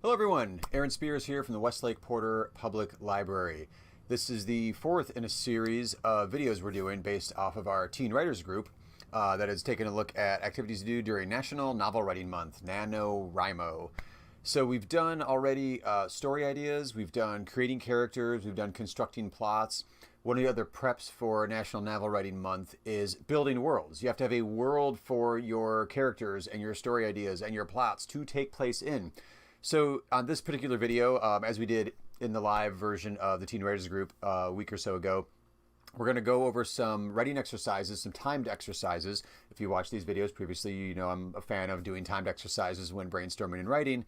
Hello everyone, Aaron Spears here from the Westlake Porter Public Library. This is the fourth in a series of videos we're doing based off of our teen writers group that has taken a look at activities to do during National Novel Writing Month, NaNoWriMo. So we've done already story ideas, we've done creating characters, we've done constructing plots. One of the other preps for National Novel Writing Month is building worlds. You have to have a world for your characters and your story ideas and your plots to take place in. So on this particular video, as we did in the live version of the Teen Writers Group a week or so ago, we're going to go over some writing exercises, some timed exercises. If you watched these videos previously, you know I'm a fan of doing timed exercises when brainstorming and writing.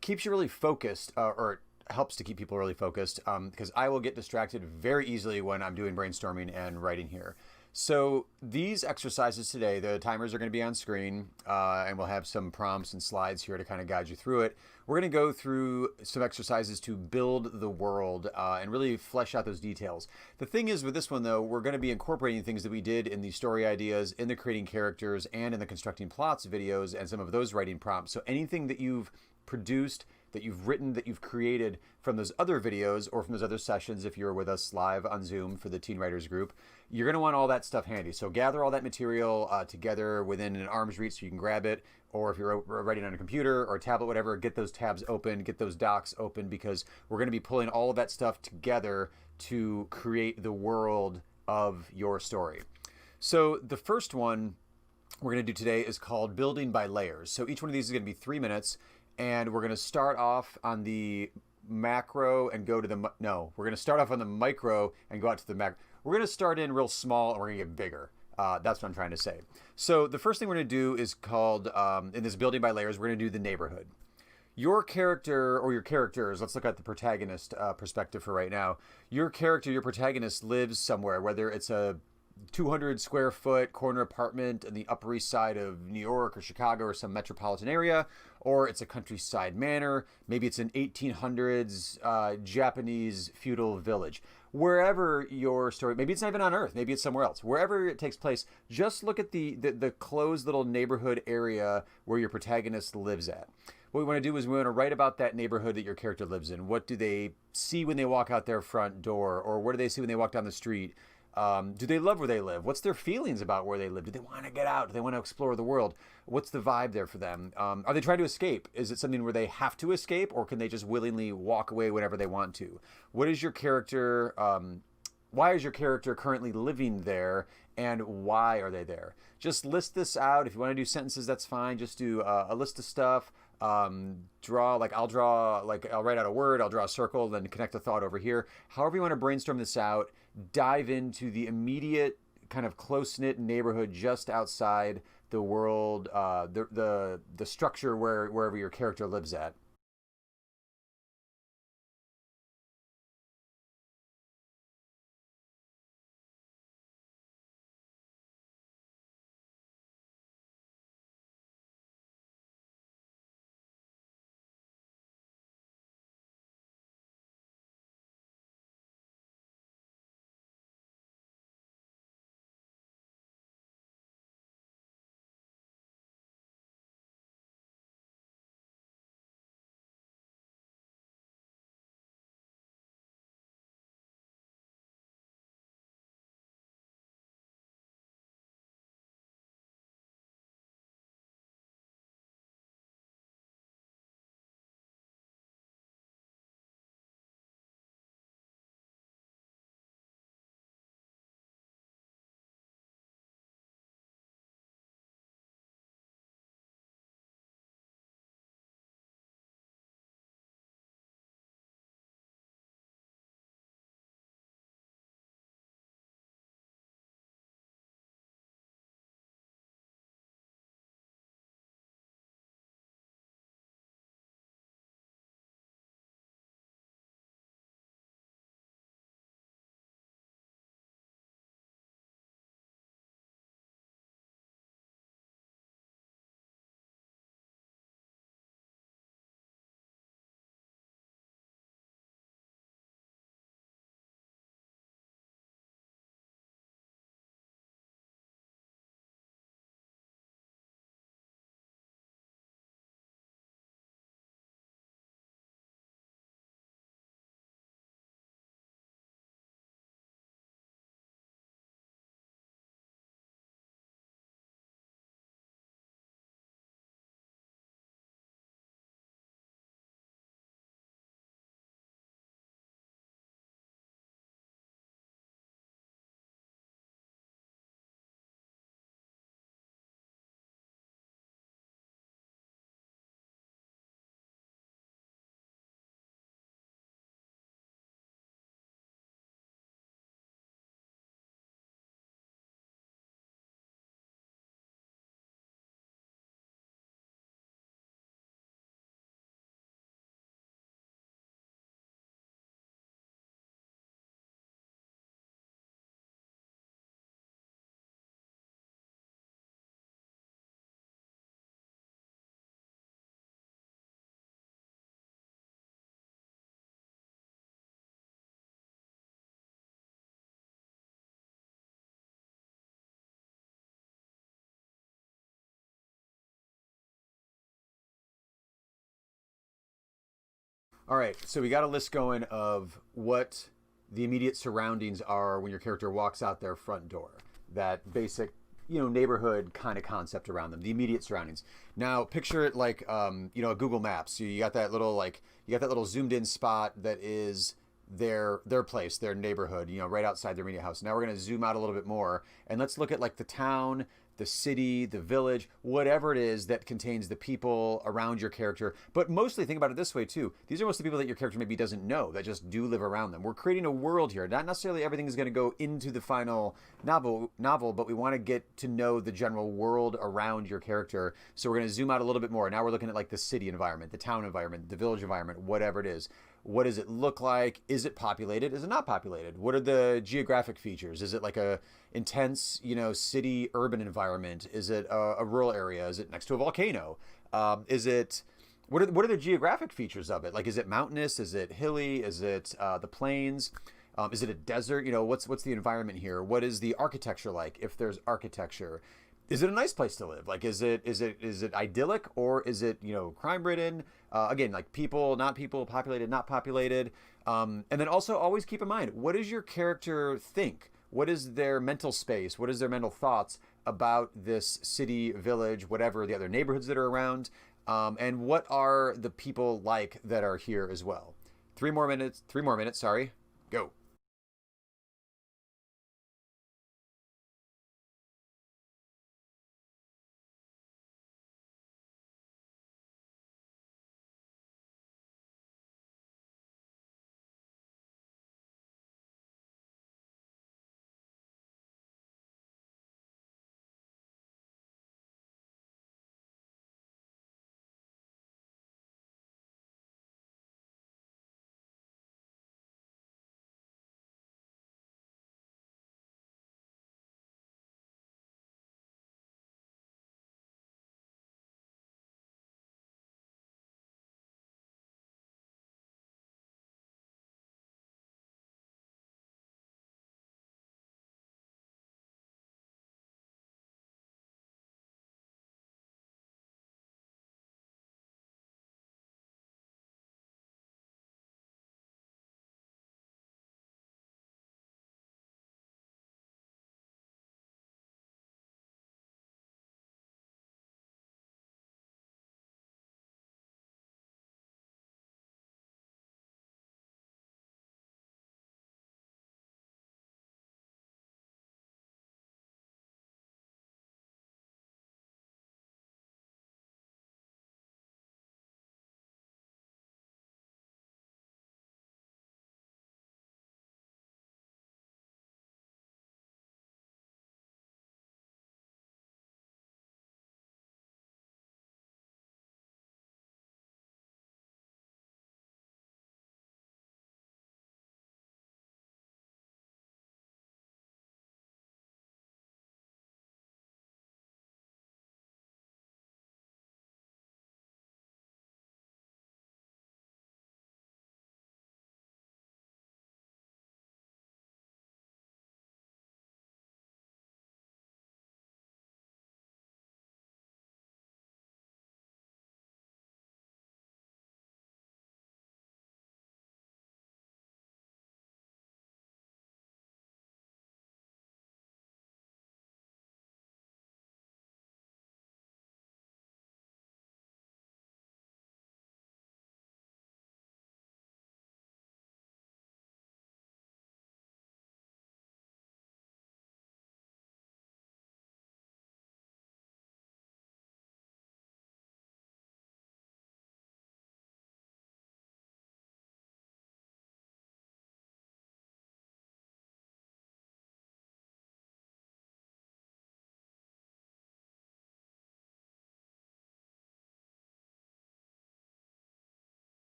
Keeps you really focused, or helps to keep people really focused, because I will get distracted very easily when I'm doing brainstorming and writing here. So these exercises today, the timers are going to be on screen, and we'll have some prompts and slides here to kind of guide you through it. We're going to go through some exercises to build the world and really flesh out those details. The thing is with this one, though, we're going to be incorporating things that we did in the story ideas, in the creating characters, and in the constructing plots videos and some of those writing prompts. So anything that you've produced, that you've written, that you've created from those other videos or from those other sessions, if you're with us live on Zoom for the Teen Writers Group, you're going to want all that stuff handy. So gather all that material together within an arm's reach so you can grab it, or if you're writing on a computer or a tablet, whatever, get those tabs open, get those docs open, because we're going to be pulling all of that stuff together to create the world of your story. So the first one we're going to do today is called Building by Layers. So each one of these is going to be 3 minutes. And we're going to start off on the macro and go to the, we're going to start off on the micro and go out to the macro. We're going to start in real small and we're going to get bigger. That's what I'm trying to say. So the first thing we're going to do is called, in this building by layers, we're going to do the neighborhood. Your character or your characters, let's look at the protagonist perspective for right now. Your character, your protagonist lives somewhere, whether it's a 200 square foot corner apartment in the Upper East Side of New York or Chicago or some metropolitan area, or it's a countryside manor. Maybe it's an 1800s Japanese feudal village. Wherever your story, maybe it's not even on Earth, maybe it's somewhere else. Wherever it takes place, just look at the closed little neighborhood area where your protagonist lives at. What we want to do is we want to write about that neighborhood that your character lives in. What do they see when they walk out their front door, or what do they see when they walk down the street? Do they love where they live? What's their feelings about where they live? Do they want to get out? Do they want to explore the world? What's the vibe there for them? Are they trying to escape? Is it something where they have to escape, or can they just willingly walk away whenever they want to? What is your character? Why is your character currently living there, and why are they there? Just list this out. If you want to do sentences, that's fine. Just do a list of stuff. I'll write out a word, I'll draw a circle, then connect a thought over here. However you want to brainstorm this out, dive into the immediate kind of close-knit neighborhood just outside the world, the structure wherever your character lives at. All right, so we got a list going of what the immediate surroundings are when your character walks out their front door. That basic, neighborhood kind of concept around them, the immediate surroundings. Now, picture it like, a Google Maps. So you got that little zoomed in spot that is their place, their neighborhood, right outside their immediate house. Now we're going to zoom out a little bit more and let's look at like the town, the city, the village, whatever it is that contains the people around your character. But mostly think about it this way too. These are mostly people that your character maybe doesn't know, that just do live around them. We're creating a world here. Not necessarily everything is going to go into the final novel, but we want to get to know the general world around your character. So we're going to zoom out a little bit more. Now we're looking at like the city environment, the town environment, the village environment, whatever it is. What does it look like? Is it populated? Is it not populated? What are the geographic features? Is it like a intense, city urban environment? Is it a rural area? Is it next to a volcano? Is it what are the geographic features of it? Like, is it mountainous? Is it hilly? Is it the plains? Is it a desert? What's the environment here? What is the architecture like? If there's architecture, is it a nice place to live? Like, is it idyllic, or is it crime ridden? Again, like people, not people, populated, not populated. And then also always keep in mind, what does your character think? What is their mental space? What is their mental thoughts about this city, village, whatever the other neighborhoods that are around? And what are the people like that are here as well? Three more minutes. Sorry. Go.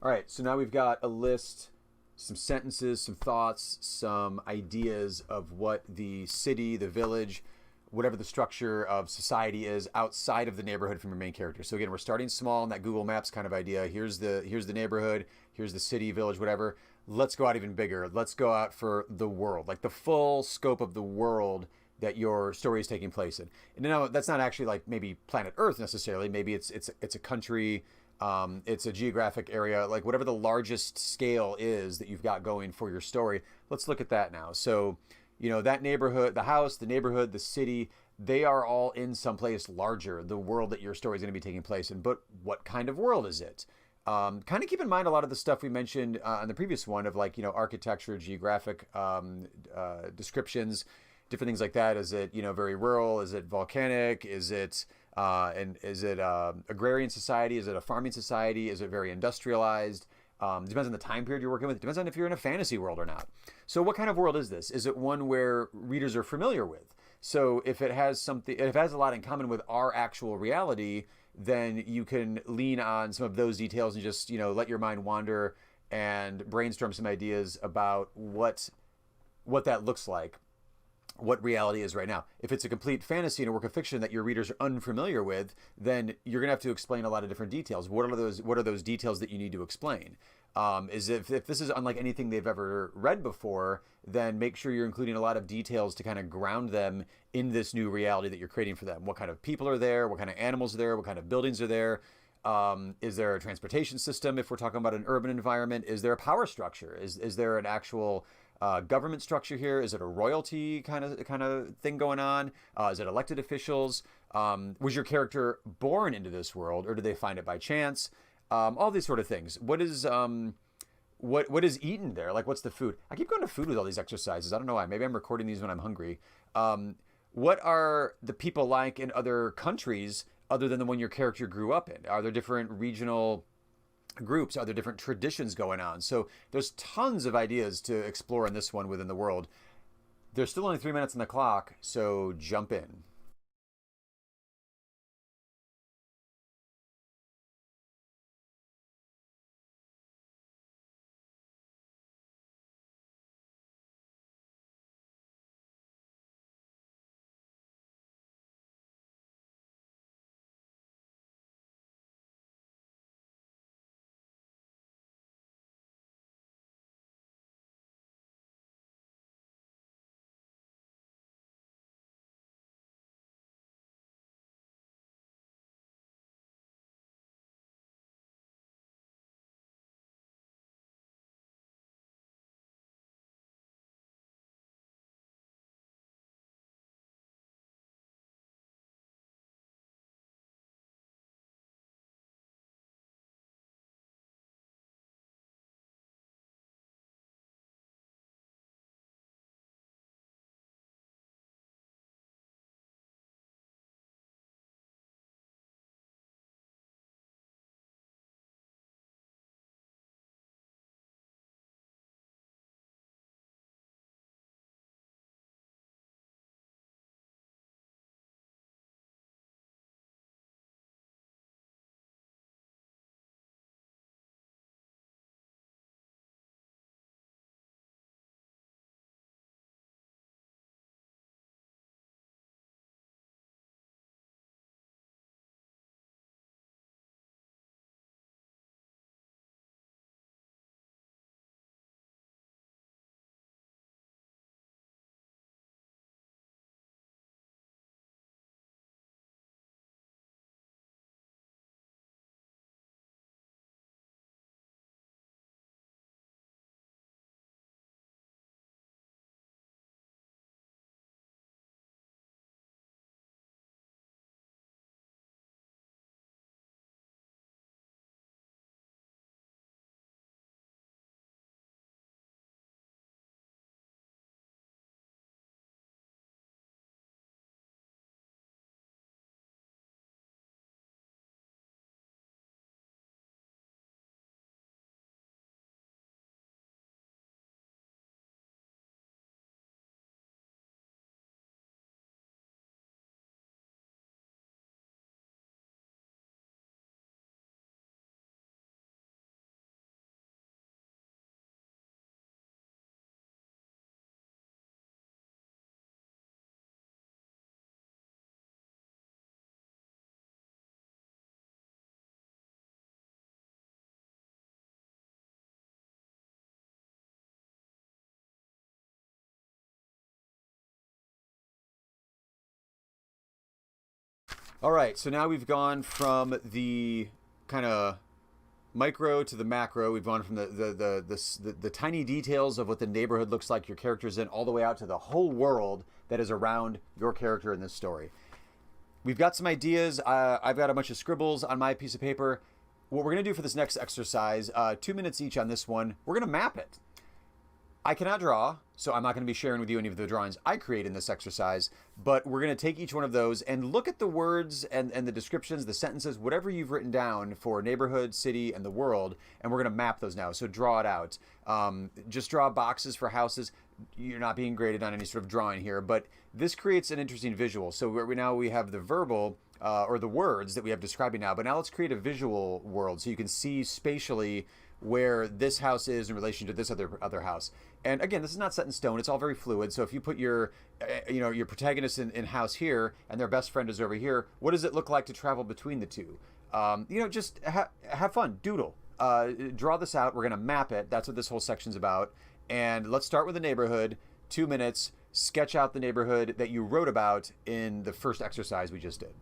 All right, so now we've got a list, some sentences, some thoughts, some ideas of what the city, the village, whatever the structure of society is outside of the neighborhood from your main character. So again, we're starting small in that Google Maps kind of idea. Here's the neighborhood, here's the city, village, whatever. Let's go out even bigger. Let's go out for the world, like the full scope of the world that your story is taking place in. And now that's not actually like maybe planet Earth necessarily. Maybe it's a country, it's a geographic area, like whatever the largest scale is that you've got going for your story. Let's look at that now. So, that neighborhood, the house, the neighborhood, the city, they are all in someplace larger, the world that your story is going to be taking place in. But what kind of world is it? Kind of keep in mind a lot of the stuff we mentioned on the previous one of like, architecture, geographic descriptions, different things like that. Is it, very rural? Is it volcanic? Is it agrarian society? Is it a farming society? Is it very industrialized? It depends on the time period you're working with. It depends on if you're in a fantasy world or not. So what kind of world is this? Is it one where readers are familiar with? So if it has a lot in common with our actual reality, then you can lean on some of those details and just, let your mind wander and brainstorm some ideas about what that looks like, what reality is right now. If it's a complete fantasy and a work of fiction that your readers are unfamiliar with, then you're going to have to explain a lot of different details. What are those details that you need to explain? Is if this is unlike anything they've ever read before, then make sure you're including a lot of details to kind of ground them in this new reality that you're creating for them. What kind of people are there? What kind of animals are there? What kind of buildings are there? Is there a transportation system if we're talking about an urban environment? Is there a power structure? Is there an actual government structure here? Is it a royalty kind of thing going on? Is it elected officials? Was your character born into this world, or did they find it by chance? All these sort of things. What is eaten there? Like, what's the food? I keep going to food with all these exercises. I don't know why. Maybe I'm recording these when I'm hungry. What are the people like in other countries other than the one your character grew up in? Are there different regional groups? Are there different traditions going on? So there's tons of ideas to explore in this one within the world. There's still only 3 minutes on the clock, so jump in. All right, so now we've gone from the kind of micro to the macro. We've gone from the tiny details of what the neighborhood looks like, your character's in, all the way out to the whole world that is around your character in this story. We've got some ideas. I've got a bunch of scribbles on my piece of paper. What we're going to do for this next exercise, 2 minutes each on this one, we're going to map it. I cannot draw, so I'm not going to be sharing with you any of the drawings I create in this exercise, but we're going to take each one of those and look at the words and the descriptions, the sentences, whatever you've written down for neighborhood, city, and the world, and we're going to map those now. So draw it out. Just draw boxes for houses. You're not being graded on any sort of drawing here, but this creates an interesting visual. So now we have the verbal, or the words that we have describing now, but now let's create a visual world so you can see spatially where this house is in relation to this other house. And again, this is not set in stone. It's all very fluid. So if you put your protagonist in house here and their best friend is over here, what does it look like to travel between the two? Just have fun, doodle, draw this out. We're going to map it. That's what this whole section's about. And let's start with the neighborhood. 2 minutes. Sketch out the neighborhood that you wrote about in the first exercise we just did.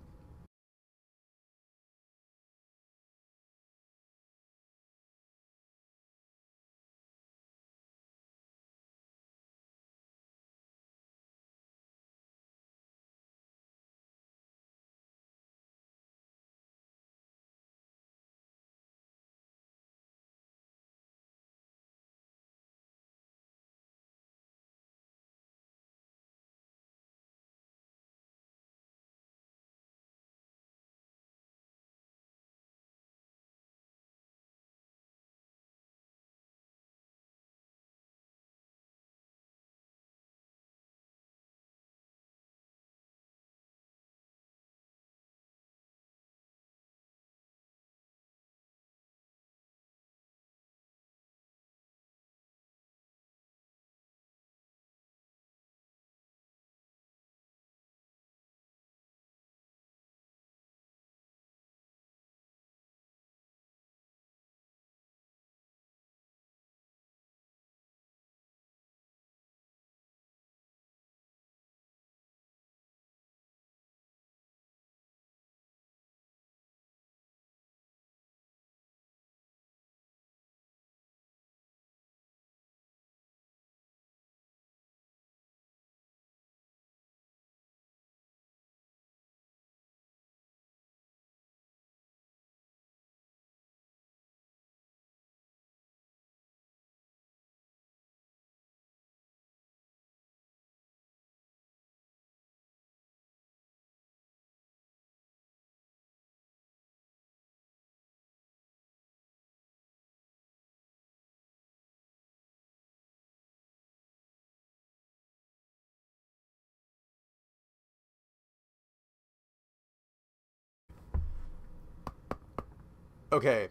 Okay,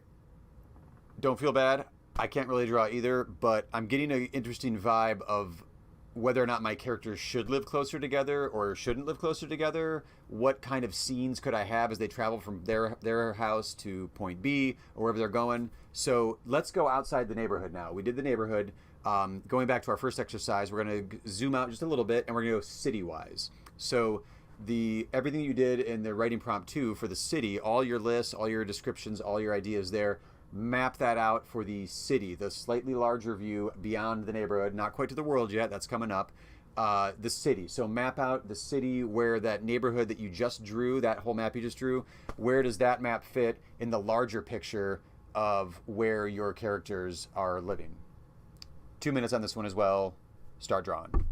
don't feel bad. I can't really draw either, but I'm getting an interesting vibe of whether or not my characters should live closer together or shouldn't live closer together. What kind of scenes could I have as they travel from their house to point B or wherever they're going? So let's go outside the neighborhood now. We did the neighborhood. Going back to our first exercise, we're going to zoom out just a little bit and we're going to go city-wise. So everything you did in the writing prompt 2 for the city, all your lists, all your descriptions, all your ideas there, map that out for the city, the slightly larger view beyond the neighborhood, not quite to the world yet, that's coming up. The city. So map out the city where that neighborhood that you just drew, that whole map you just drew, where does that map fit in the larger picture of where your characters are living? 2 minutes on this one as well. Start drawing.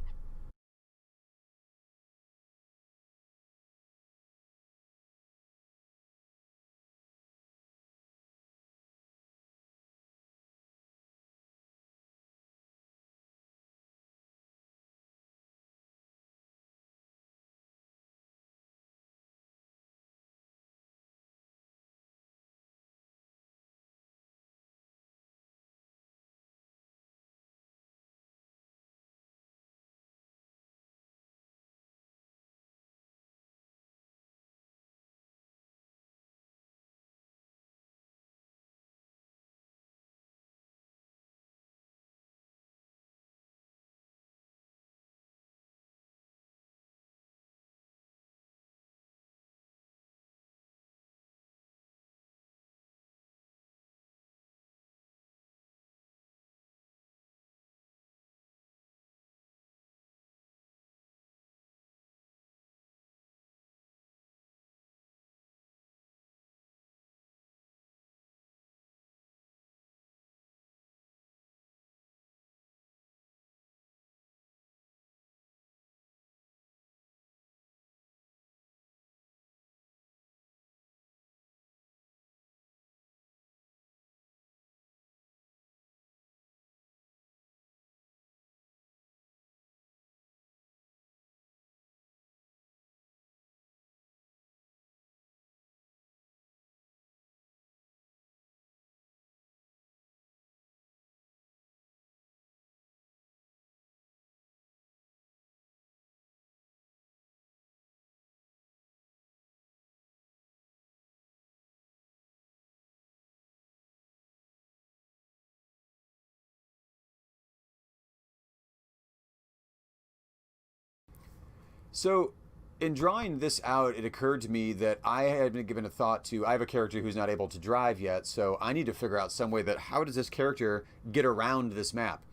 So, in drawing this out, it occurred to me that I hadn't given a thought to. I have a character who's not able to drive yet, so I need to figure out some way that how does this character get around this map?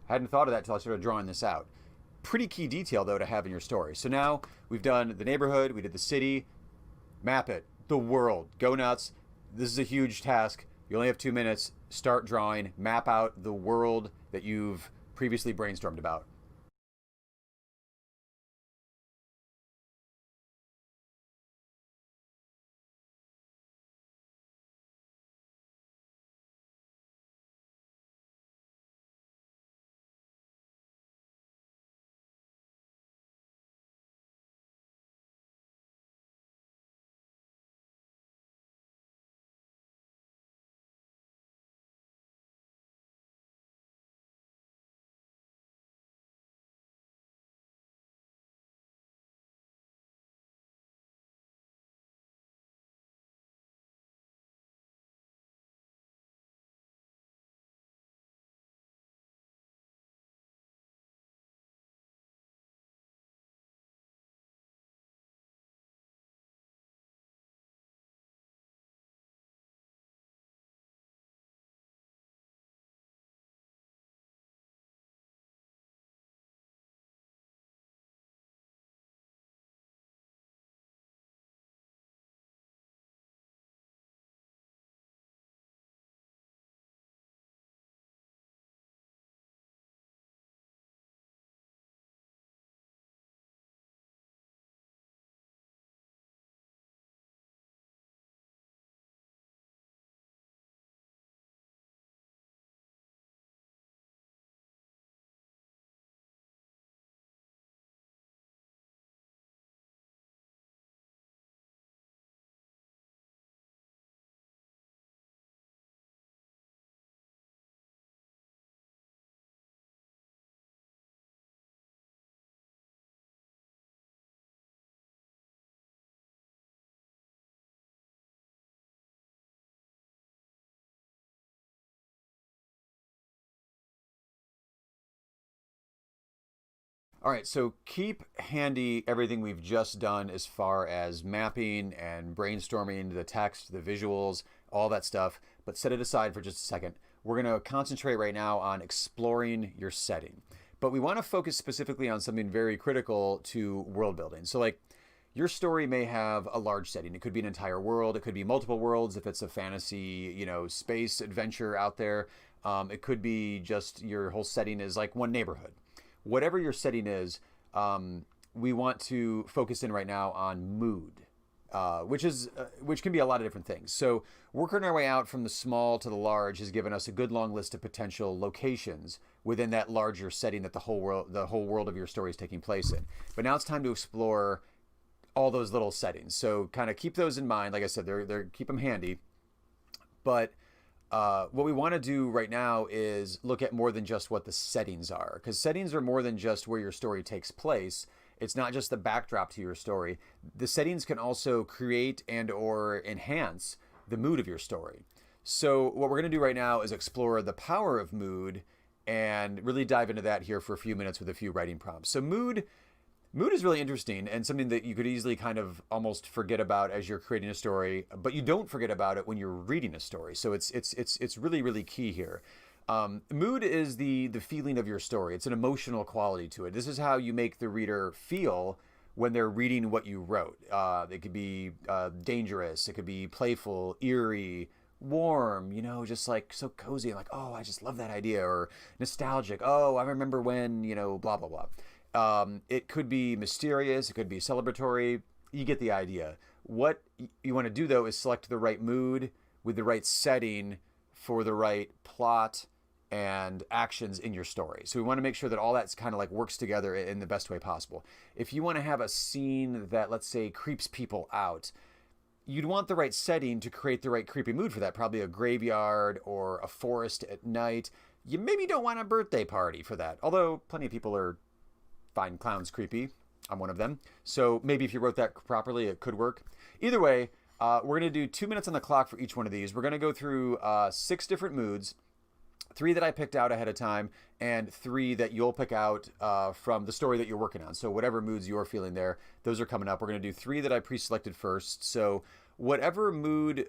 I hadn't thought of that until I started drawing this out. Pretty key detail, though, to have in your story. So now we've done the neighborhood, we did the city, map it, the world, go nuts. This is a huge task. You only have 2 minutes. Start drawing, map out the world that you've previously brainstormed about. All right, so keep handy everything we've just done as far as mapping and brainstorming the text, the visuals, all that stuff, but set it aside for just a second. We're going to concentrate right now on exploring your setting. But we want to focus specifically on something very critical to world building. So like your story may have a large setting. It could be an entire world. It could be multiple worlds if it's a fantasy, space adventure out there. It could be just your whole setting is like one neighborhood. Whatever your setting is, we want to focus in right now on mood, which can be a lot of different things. So working our way out from the small to the large has given us a good long list of potential locations within that larger setting that the whole world of your story is taking place in. But now it's time to explore all those little settings. So kind of keep those in mind. Like I said, they're keep them handy. But what we want to do right now is look at more than just what the settings are, because settings are more than just where your story takes place. It's not just the backdrop to your story. The settings can also create and or enhance the mood of your story. So what we're going to do right now is explore the power of mood and really dive into that here for a few minutes with a few writing prompts. So mood is really interesting and something that you could easily kind of almost forget about as you're creating a story, but you don't forget about it when you're reading a story. So it's really, really key here. Mood is the feeling of your story. It's an emotional quality to it. This is how you make the reader feel when they're reading what you wrote. It could be dangerous. It could be playful, eerie, warm, just like so cozy. Like, oh, I just love that idea. Or nostalgic. Oh, I remember when, blah, blah, blah. It could be mysterious. It could be celebratory. You get the idea. What you want to do, though, is select the right mood with the right setting for the right plot and actions in your story. So we want to make sure that all that's kind of like works together in the best way possible. If you want to have a scene that, let's say, creeps people out, you'd want the right setting to create the right creepy mood for that. Probably a graveyard or a forest at night. You maybe don't want a birthday party for that, although plenty of people find clowns creepy. I'm one of them. So maybe if you wrote that properly, it could work. Either way, we're going to do 2 minutes on the clock for each one of these. We're going to go through 6 different moods, three that I picked out ahead of time, and three that you'll pick out from the story that you're working on. So whatever moods you're feeling there, those are coming up. We're going to do three that I pre-selected first. So whatever mood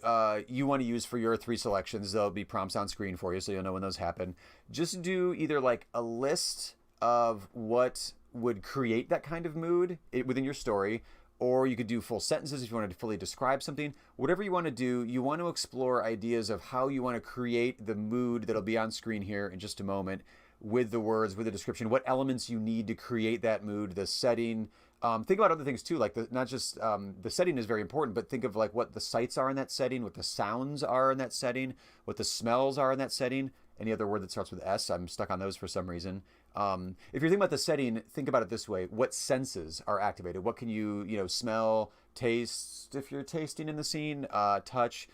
you want to use for your three selections, there'll be prompts on screen for you so you'll know when those happen. Just do either like a list of what would create that kind of mood within your story, or you could do full sentences if you wanted to fully describe something. Whatever you want to do, you want to explore ideas of how you want to create the mood that'll be on screen here in just a moment, with the words, with the description, what elements you need to create that mood, the setting. Think about other things too, like not just the setting is very important, but think of like what the sights are in that setting, what the sounds are in that setting, what the smells are in that setting. Any other word that starts with S, I'm stuck on those for some reason. If you're thinking about the setting, think about it this way. What senses are activated? What can you smell, taste, if you're tasting in the scene, touch,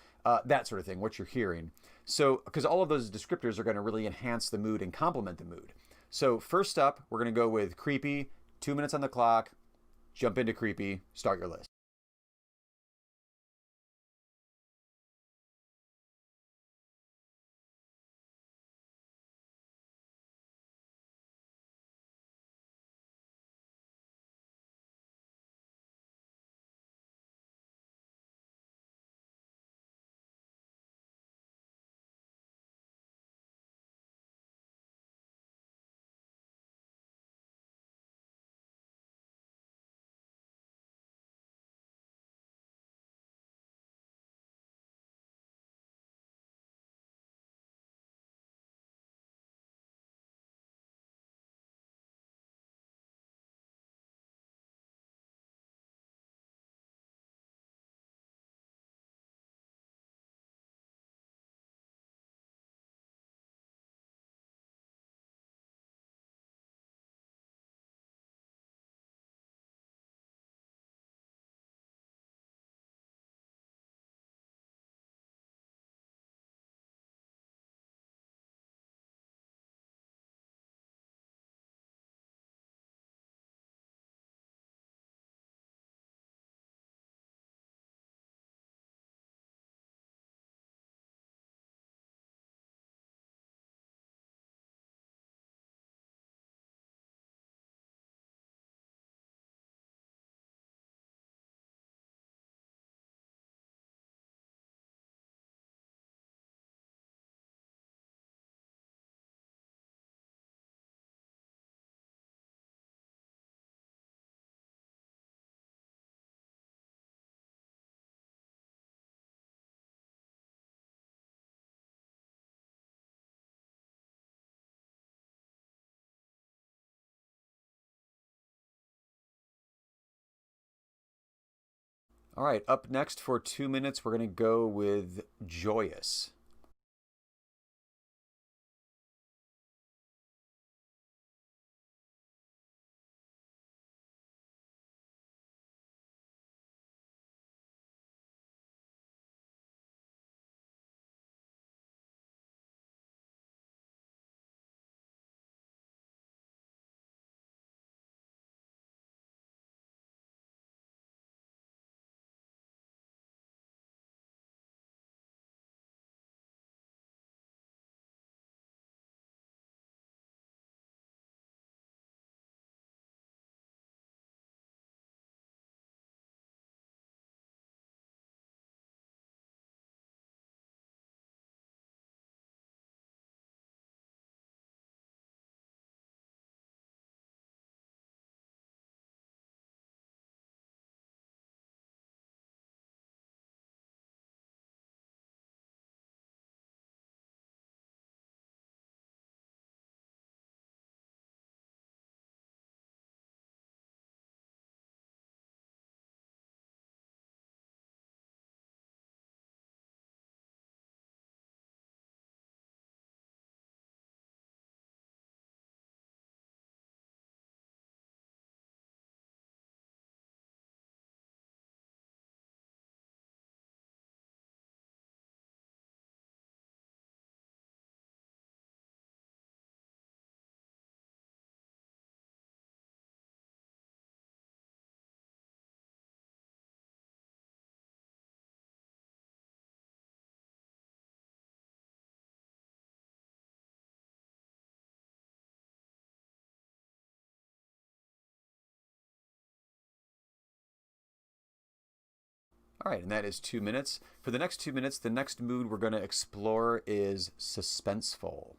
that sort of thing, what you're hearing. So, because all of those descriptors are going to really enhance the mood and complement the mood. So first up, we're going to go with creepy, 2 minutes on the clock, jump into creepy, start your list. All right, up next for 2 minutes, we're going to go with joyous. All right, and that is 2 minutes. For the next 2 minutes, the next mood we're going to explore is suspenseful.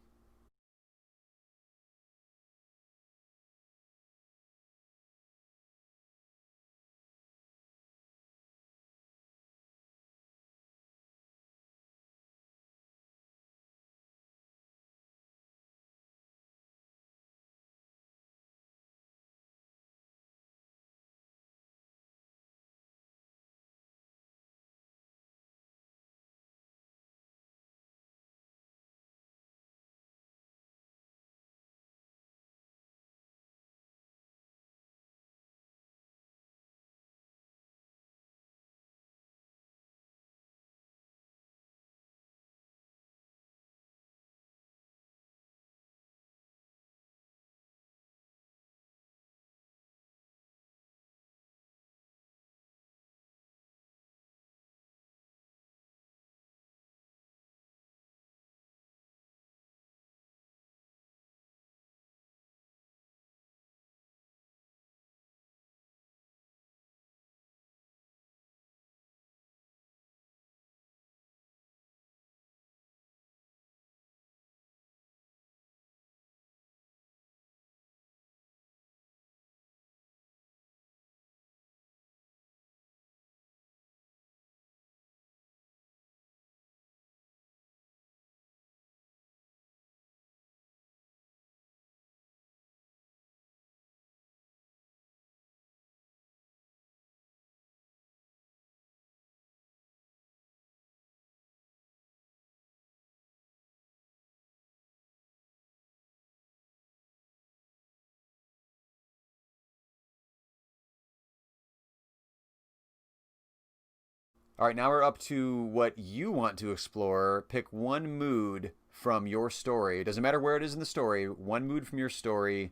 All right, now we're up to what you want to explore. Pick one mood from your story. It doesn't matter where it is in the story. One mood from your story.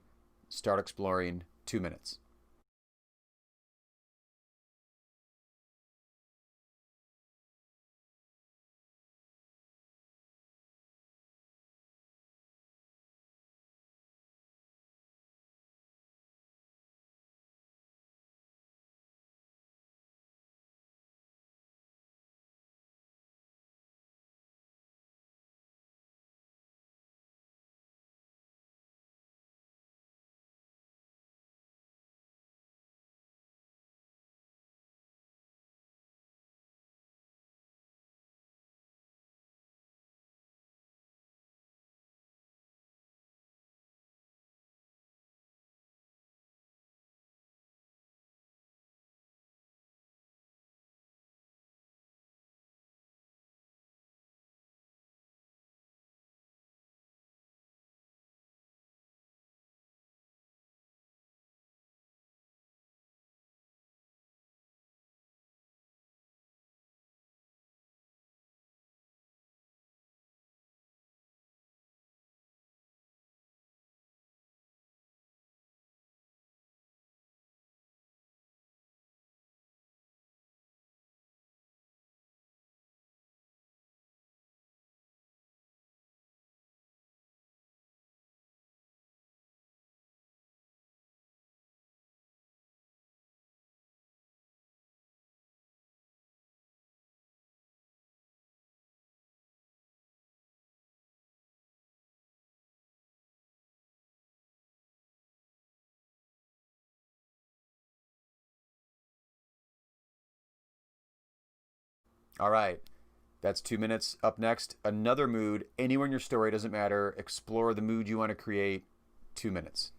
Start exploring. 2 minutes. All right, that's 2 minutes. Up next, another mood. Anywhere in your story, doesn't matter. Explore the mood you want to create. 2 minutes.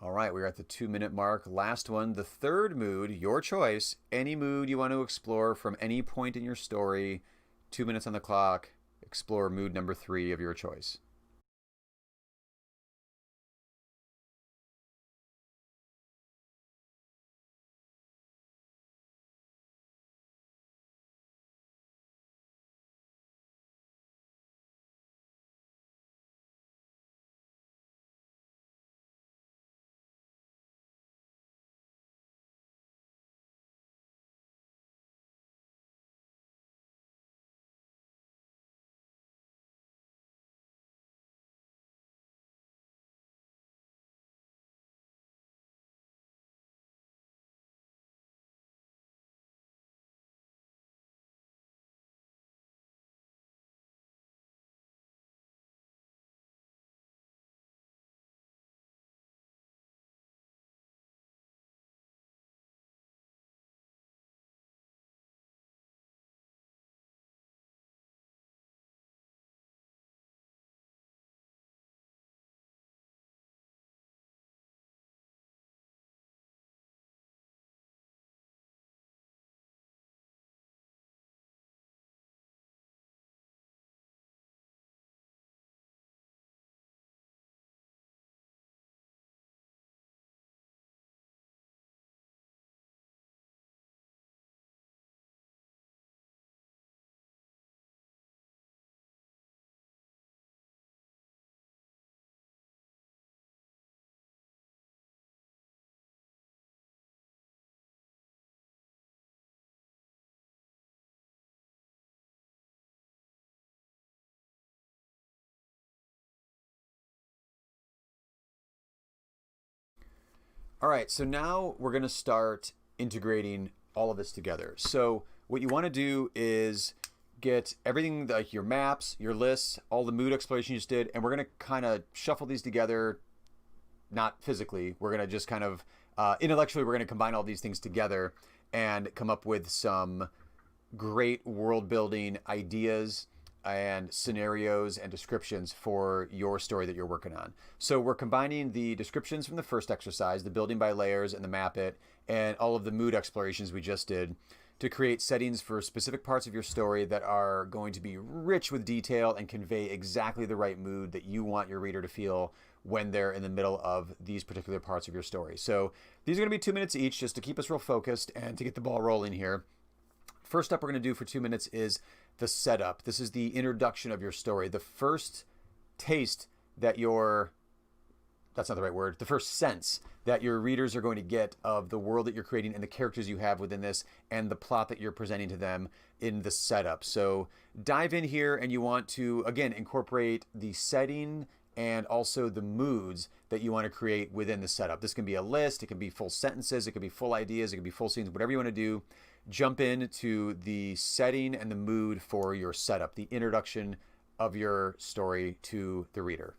All right, we're at the 2-minute mark. Last one, the third mood, your choice. Any mood you want to explore from any point in your story. 2 minutes on the clock. Explore mood number 3 of your choice. All right, so now we're going to start integrating all of this together. So what you want to do is get everything like your maps, your lists, all the mood exploration you just did, and we're going to kind of shuffle these together, not physically. We're going to just kind of intellectually, we're going to combine all these things together and come up with some great world building ideas and scenarios and descriptions for your story that you're working on. So we're combining the descriptions from the first exercise, the building by layers and the map it, and all of the mood explorations we just did to create settings for specific parts of your story that are going to be rich with detail and convey exactly the right mood that you want your reader to feel when they're in the middle of these particular parts of your story. So these are going to be 2 minutes each just to keep us real focused and to get the ball rolling here. First up we're going to do for 2 minutes is the setup. This is the introduction of your story. The first taste that that's not the right word, the first sense that your readers are going to get of the world that you're creating and the characters you have within this and the plot that you're presenting to them in the setup. So dive in here and you want to, again, incorporate the setting and also the moods that you want to create within the setup. This can be a list, it can be full sentences, it can be full ideas, it can be full scenes, whatever you want to do. Jump into the setting and the mood for your setup, the introduction of your story to the reader.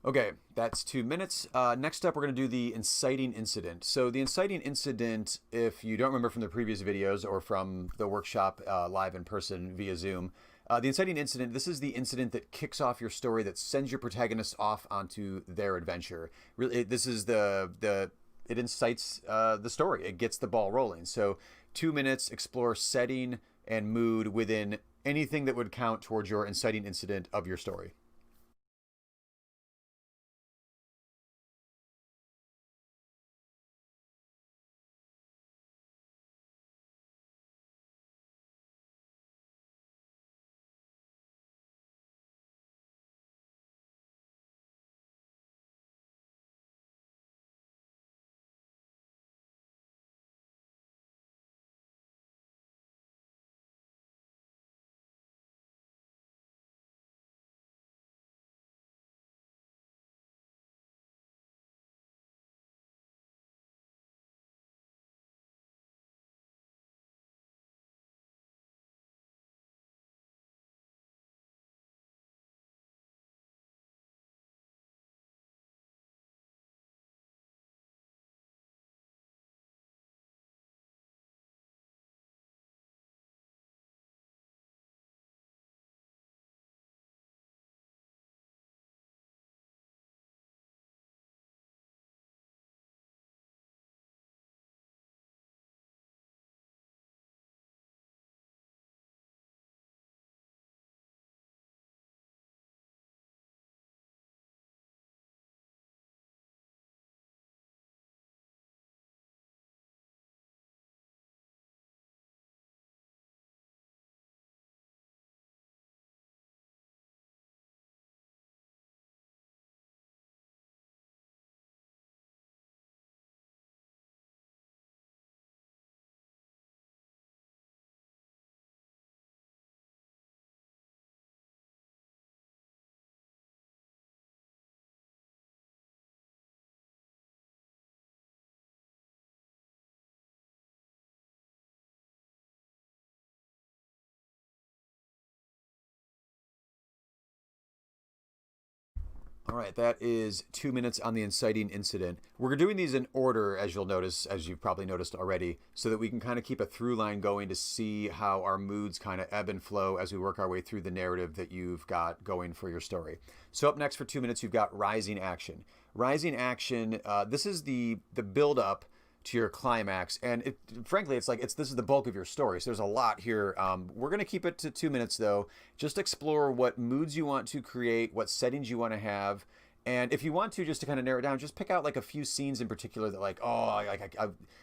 Okay, that's 2 minutes. Next up, we're going to do the inciting incident. So the inciting incident, if you don't remember from the previous videos or from the workshop live in person via Zoom, the inciting incident, this is the incident that kicks off your story, that sends your protagonist off onto their adventure. Really, this is it incites the story. It gets the ball rolling. So 2 minutes, explore setting and mood within anything that would count towards your inciting incident of your story. All right, that is 2 minutes on the inciting incident. We're doing these in order, as you'll notice, as you've probably noticed already, so that we can kind of keep a through line going to see how our moods kind of ebb and flow as we work our way through the narrative that you've got going for your story. So up next for 2 minutes, you've got rising action. Rising action, this is the build up to your climax, and frankly it's like this is the bulk of your story, so there's a lot here. We're going to keep it to 2 minutes though. Just explore what moods you want to create, what settings you want to have, and if you want to, just to kind of narrow it down, just pick out like a few scenes in particular that like, oh,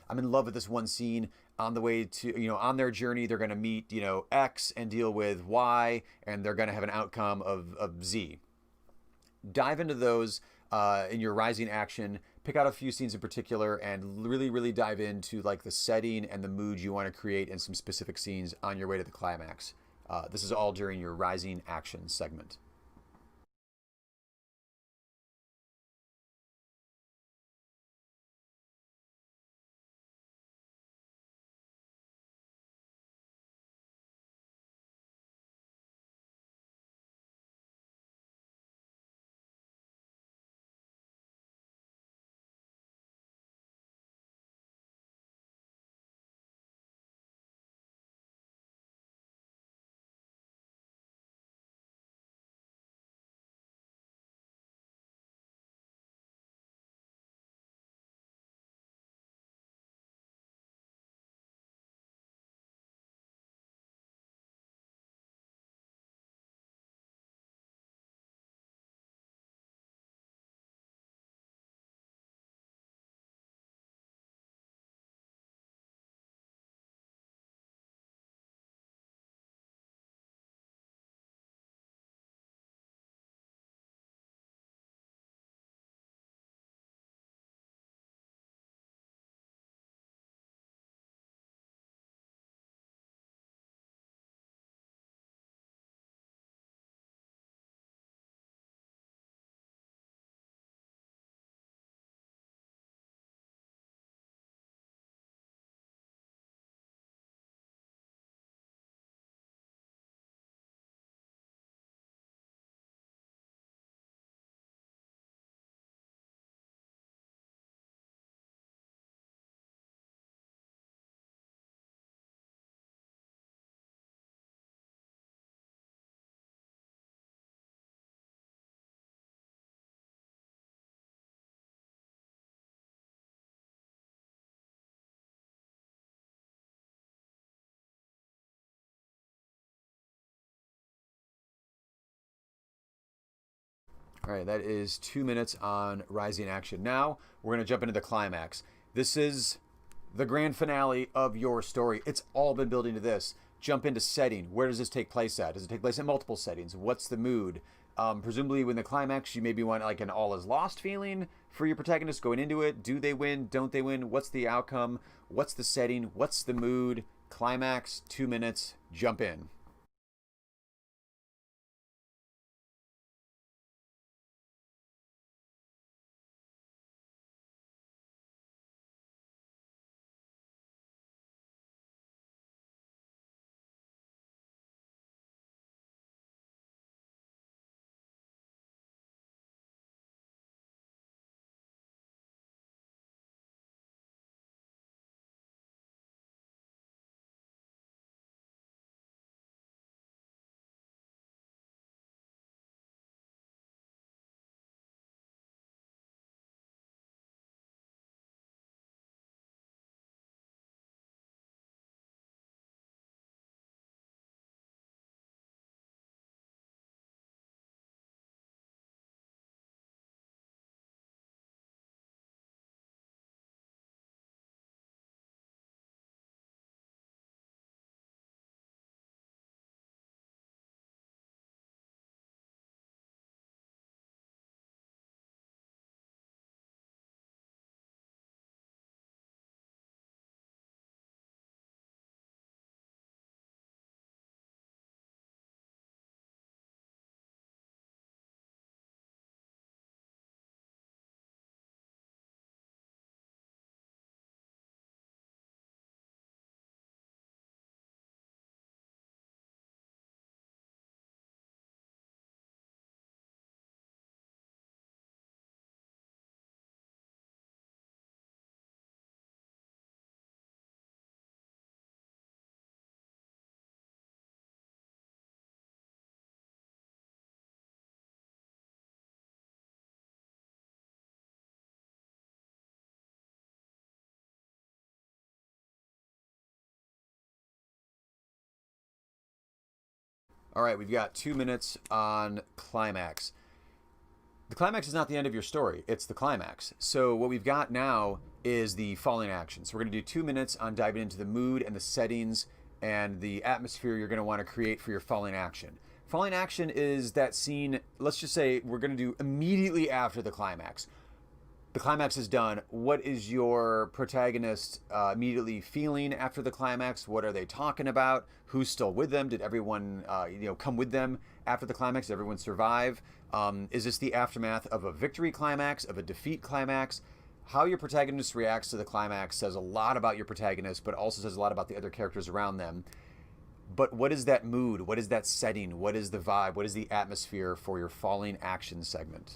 I'm in love with this one scene. On the way to, on their journey, they're going to meet, X and deal with Y, and they're going to have an outcome of Z. Dive into those in your rising action. Pick out a few scenes in particular and really, really dive into like the setting and the mood you want to create in some specific scenes on your way to the climax. This is all during your rising action segment. All right, that is 2 minutes on rising action. Now we're going to jump into the climax. This is the grand finale of your story. It's all been building to this. Jump into setting. Where does this take place at? Does it take place in multiple settings? What's the mood? Presumably, when the climax, you maybe want like an all is lost feeling for your protagonist going into it. Do they win? Don't they win? What's the outcome? What's the setting? What's the mood? Climax, 2 minutes. Jump in. All right, we've got 2 minutes on climax. The climax is not the end of your story, it's the climax. So what we've got now is the falling action. So we're going to do 2 minutes on diving into the mood and the settings and the atmosphere you're going to want to create for your falling action. Falling action is that scene, let's just say we're going to do immediately after the climax. The climax is done. What is your protagonist immediately feeling after the climax? What are they talking about? Who's still with them? Did everyone come with them after the climax? Did everyone survive? Is this the aftermath of a victory climax, of a defeat climax? How your protagonist reacts to the climax says a lot about your protagonist, but also says a lot about the other characters around them. But what is that mood? What is that setting? What is the vibe? What is the atmosphere for your falling action segment?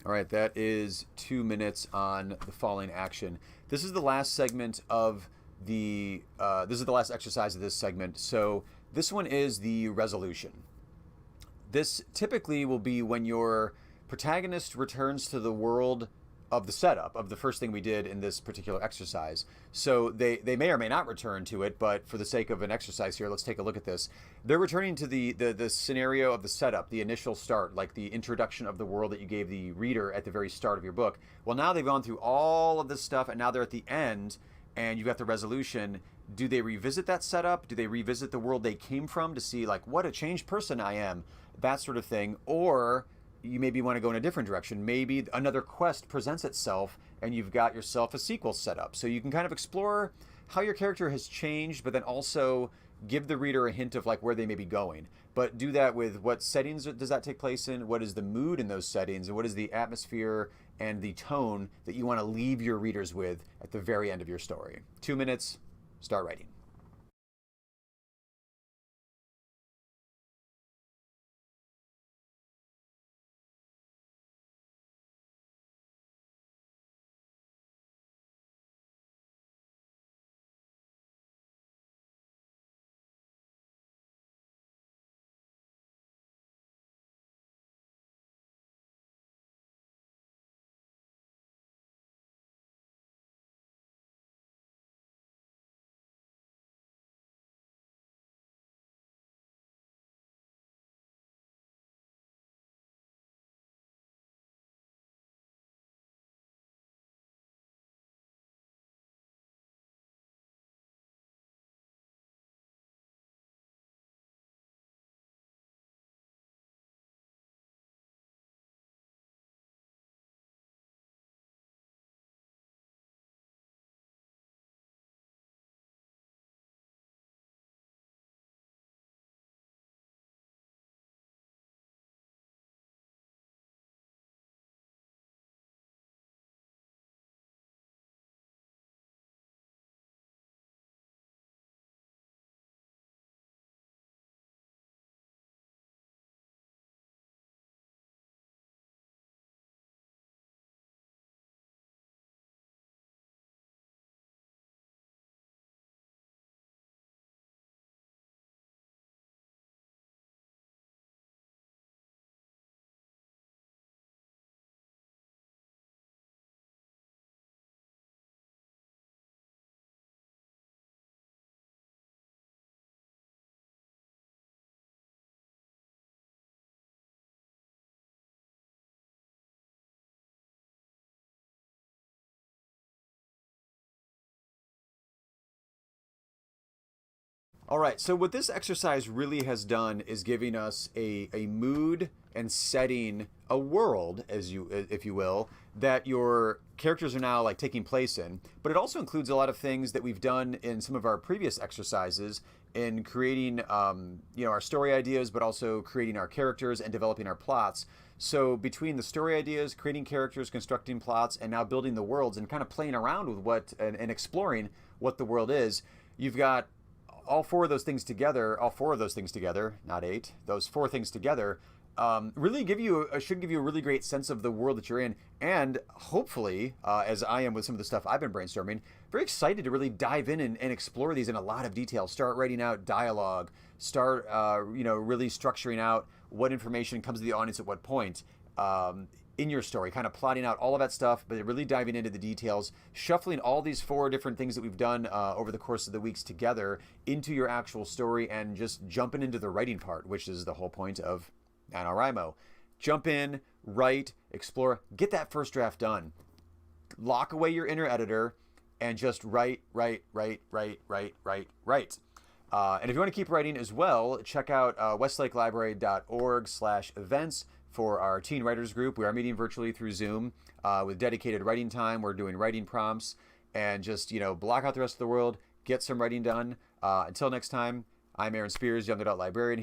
All right, that is 2 minutes on the following action. This is the last segment of this is the last exercise of this segment. So this one is the resolution. This typically will be when your protagonist returns to the world of the setup of the first thing we did in this particular exercise. So they may or may not return to it, but for the sake of an exercise here, let's take a look at this. They're returning to the scenario of the setup, the initial start, like the introduction of the world that you gave the reader at the very start of your book. Well, now they've gone through all of this stuff, and now they're at the end, and you've got the resolution. Do they revisit that setup? Do they revisit the world they came from to see, like, what a changed person I am? That sort of thing. Or you maybe want to go in a different direction. Maybe another quest presents itself and you've got yourself a sequel set up. So you can kind of explore how your character has changed, but then also give the reader a hint of like where they may be going. But do that with what settings does that take place in? What is the mood in those settings? And what is the atmosphere and the tone that you want to leave your readers with at the very end of your story? 2 minutes, start writing. All right, so what this exercise really has done is giving us a mood and setting, a world, if you will, that your characters are now like taking place in. But it also includes a lot of things that we've done in some of our previous exercises in creating, our story ideas, but also creating our characters and developing our plots. So between the story ideas, creating characters, constructing plots, and now building the worlds and kind of playing around with what and exploring what the world is, you've got all four of those things together, not eight, those four things together, really should give you a really great sense of the world that you're in. And hopefully, as I am with some of the stuff I've been brainstorming, very excited to really dive in and explore these in a lot of detail. Start writing out dialogue, start, really structuring out what information comes to the audience at what point. In your story, kind of plotting out all of that stuff, but really diving into the details, shuffling all these four different things that we've done over the course of the weeks together into your actual story, and just jumping into the writing part, which is the whole point of NaNoWriMo. Jump in, write, explore, get that first draft done. Lock away your inner editor and just write. And if you want to keep writing as well, check out westlakelibrary.org/events for our teen writers group. We are meeting virtually through Zoom with dedicated writing time. We're doing writing prompts and just, block out the rest of the world, get some writing done. Until next time, I'm Aaron Spears, young adult librarian here.